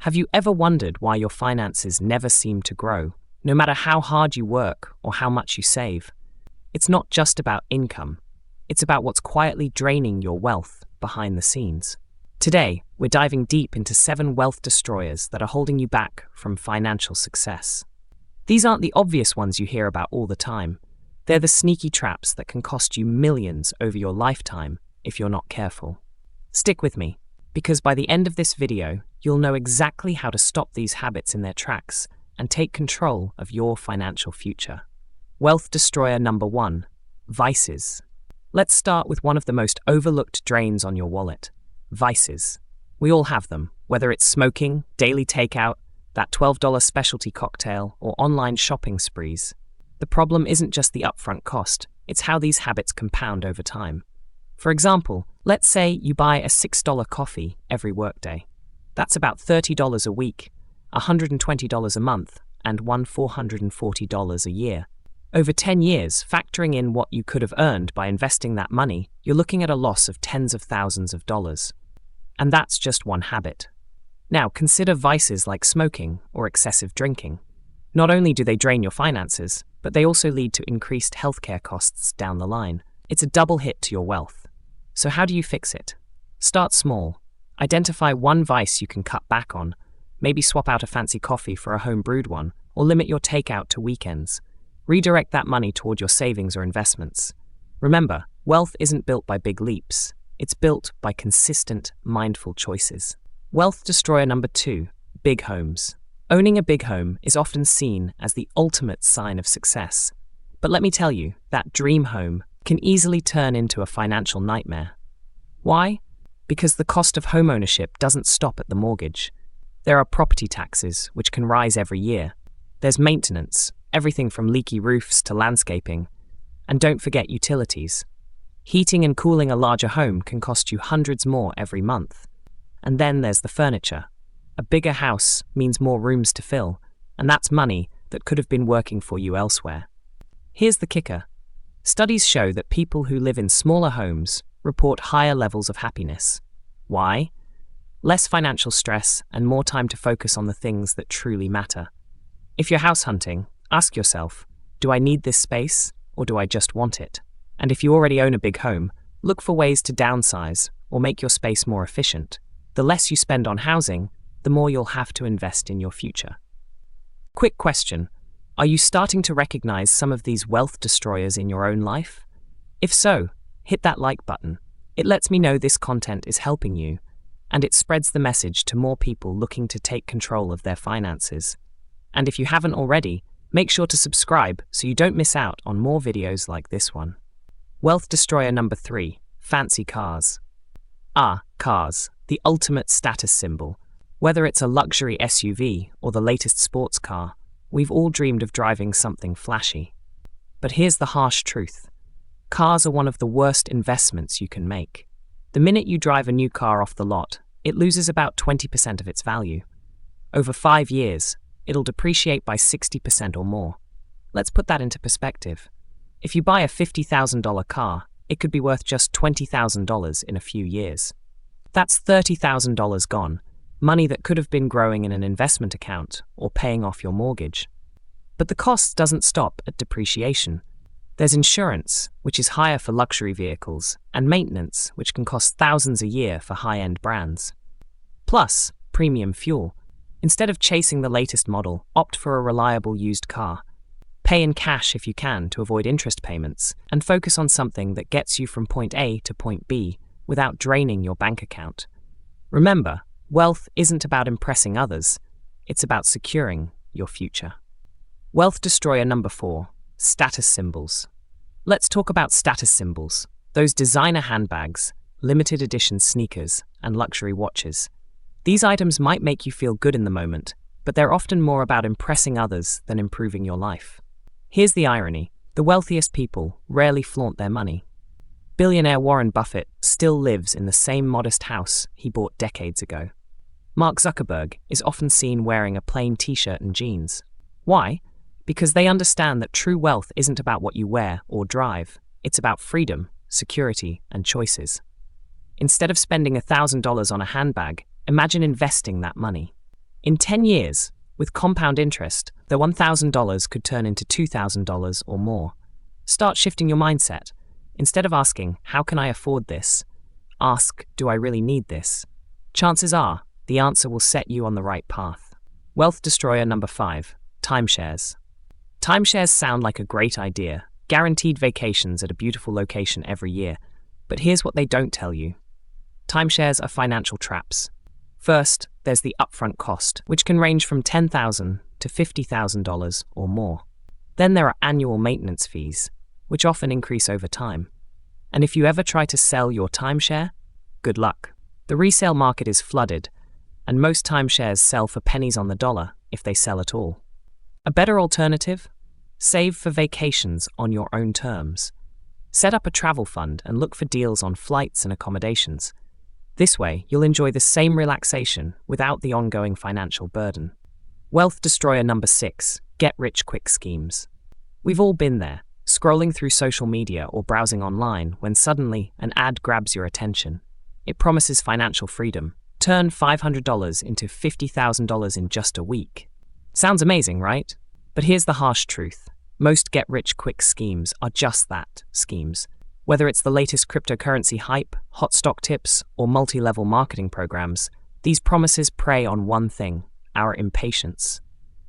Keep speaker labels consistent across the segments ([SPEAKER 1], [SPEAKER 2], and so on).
[SPEAKER 1] Have you ever wondered why your finances never seem to grow, no matter how hard you work or how much you save? It's not just about income. It's about what's quietly draining your wealth behind the scenes. Today, we're diving deep into 7 wealth destroyers that are holding you back from financial success. These aren't the obvious ones you hear about all the time. They're the sneaky traps that can cost you millions over your lifetime if you're not careful. Stick with me, because by the end of this video, you'll know exactly how to stop these habits in their tracks and take control of your financial future. Wealth destroyer number 1, vices. Let's start with one of the most overlooked drains on your wallet, vices. We all have them, whether it's smoking, daily takeout, that $12 specialty cocktail, or online shopping sprees. The problem isn't just the upfront cost, it's how these habits compound over time. For example, let's say you buy a $6 coffee every workday. That's about $30 a week, $120 a month, and $440 a year. Over 10 years, factoring in what you could have earned by investing that money, you're looking at a loss of tens of thousands of dollars. And that's just one habit. Now, consider vices like smoking or excessive drinking. Not only do they drain your finances, but they also lead to increased healthcare costs down the line. It's a double hit to your wealth. So how do you fix it? Start small. Identify one vice you can cut back on. Maybe swap out a fancy coffee for a home-brewed one, or limit your takeout to weekends. Redirect that money toward your savings or investments. Remember, wealth isn't built by big leaps. It's built by consistent, mindful choices. Wealth destroyer number 2, big homes. Owning a big home is often seen as the ultimate sign of success. But let me tell you, that dream home can easily turn into a financial nightmare. Why? Because the cost of homeownership doesn't stop at the mortgage. There are property taxes, which can rise every year. There's maintenance, everything from leaky roofs to landscaping. And don't forget utilities. Heating and cooling a larger home can cost you hundreds more every month. And then there's the furniture. A bigger house means more rooms to fill, and that's money that could have been working for you elsewhere. Here's the kicker. Studies show that people who live in smaller homes report higher levels of happiness. Why? Less financial stress and more time to focus on the things that truly matter. If you're house hunting, ask yourself, do I need this space or do I just want it? And if you already own a big home, look for ways to downsize or make your space more efficient. The less you spend on housing, the more you'll have to invest in your future. Quick question. Are you starting to recognize some of these wealth destroyers in your own life? If so, hit that like button. It lets me know this content is helping you, and it spreads the message to more people looking to take control of their finances. And if you haven't already, make sure to subscribe so you don't miss out on more videos like this one. Wealth destroyer number 3, fancy cars. Cars, the ultimate status symbol. Whether it's a luxury SUV or the latest sports car, we've all dreamed of driving something flashy. But here's the harsh truth. Cars are one of the worst investments you can make. The minute you drive a new car off the lot, it loses about 20% of its value. Over 5 years, it'll depreciate by 60% or more. Let's put that into perspective. If you buy a $50,000 car, it could be worth just $20,000 in a few years. That's $30,000 gone, money that could have been growing in an investment account or paying off your mortgage. But the cost doesn't stop at depreciation. There's insurance, which is higher for luxury vehicles, and maintenance, which can cost thousands a year for high-end brands. Plus, premium fuel. Instead of chasing the latest model, opt for a reliable used car. Pay in cash if you can to avoid interest payments, and focus on something that gets you from point A to point B without draining your bank account. Remember, wealth isn't about impressing others, it's about securing your future. Wealth destroyer number 4, status symbols. Let's talk about status symbols, those designer handbags, limited edition sneakers, and luxury watches. These items might make you feel good in the moment, but they're often more about impressing others than improving your life. Here's the irony. The wealthiest people rarely flaunt their money. Billionaire Warren Buffett still lives in the same modest house he bought decades ago. Mark Zuckerberg is often seen wearing a plain t-shirt and jeans. Why? Because they understand that true wealth isn't about what you wear or drive. It's about freedom, security, and choices. Instead of spending $1,000 on a handbag, imagine investing that money. In 10 years, with compound interest, the $1,000 could turn into $2,000 or more. Start shifting your mindset. Instead of asking, how can I afford this? Ask, do I really need this? Chances are, the answer will set you on the right path. Wealth destroyer number 5, timeshares. Timeshares sound like a great idea, guaranteed vacations at a beautiful location every year. But here's what they don't tell you. Timeshares are financial traps. First, there's the upfront cost, which can range from $10,000 to $50,000 or more. Then there are annual maintenance fees, which often increase over time. And if you ever try to sell your timeshare, good luck. The resale market is flooded, and most timeshares sell for pennies on the dollar if they sell at all. A better alternative? Save for vacations on your own terms. Set up a travel fund and look for deals on flights and accommodations. This way, you'll enjoy the same relaxation without the ongoing financial burden. Wealth destroyer number 6, get-rich-quick schemes. We've all been there, scrolling through social media or browsing online when suddenly an ad grabs your attention. It promises financial freedom. Turn $500 into $50,000 in just a week. Sounds amazing, right? But here's the harsh truth. Most get-rich-quick schemes are just that, schemes. Whether it's the latest cryptocurrency hype, hot stock tips, or multi-level marketing programs, these promises prey on one thing, our impatience.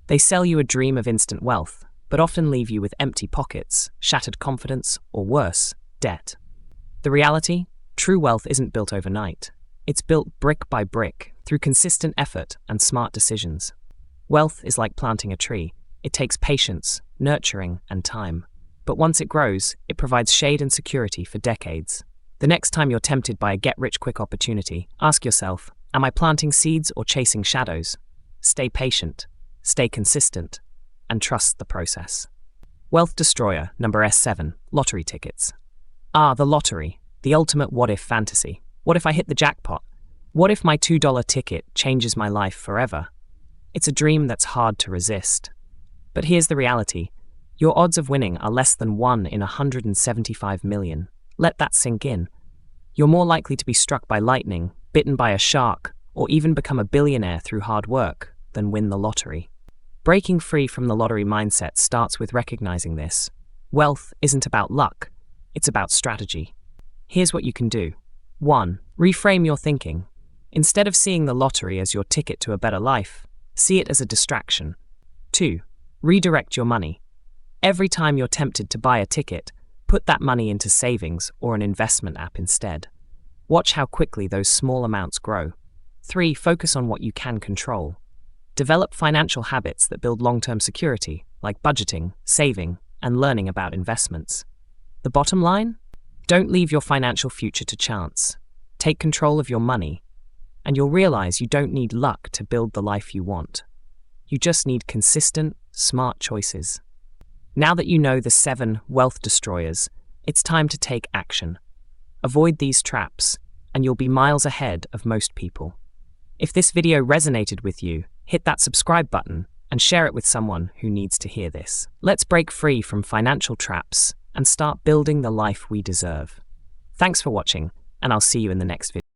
[SPEAKER 1] They sell you a dream of instant wealth, but often leave you with empty pockets, shattered confidence, or worse, debt. The reality? True wealth isn't built overnight. It's built brick by brick, through consistent effort and smart decisions. Wealth is like planting a tree. It takes patience, nurturing, and time. But once it grows, it provides shade and security for decades. The next time you're tempted by a get-rich-quick opportunity, ask yourself, am I planting seeds or chasing shadows? Stay patient, stay consistent, and trust the process. Wealth destroyer number S7, lottery tickets. The lottery, the ultimate what-if fantasy. What if I hit the jackpot? What if my $2 ticket changes my life forever? It's a dream that's hard to resist. But here's the reality. Your odds of winning are less than 1 in 175 million. Let that sink in. You're more likely to be struck by lightning, bitten by a shark, or even become a billionaire through hard work than win the lottery. Breaking free from the lottery mindset starts with recognizing this. Wealth isn't about luck, it's about strategy. Here's what you can do. 1. Reframe your thinking. Instead of seeing the lottery as your ticket to a better life, see it as a distraction. 2. Redirect your money. Every time you're tempted to buy a ticket, put that money into savings or an investment app instead. Watch how quickly those small amounts grow. 3. Focus on what you can control. Develop financial habits that build long-term security, like budgeting, saving, and learning about investments. The bottom line? Don't leave your financial future to chance. Take control of your money, and you'll realize you don't need luck to build the life you want. You just need consistent, smart choices. Now that you know the 7 wealth destroyers, it's time to take action. Avoid these traps, and you'll be miles ahead of most people. If this video resonated with you, hit that subscribe button and share it with someone who needs to hear this. Let's break free from financial traps and start building the life we deserve. Thanks for watching, and I'll see you in the next video.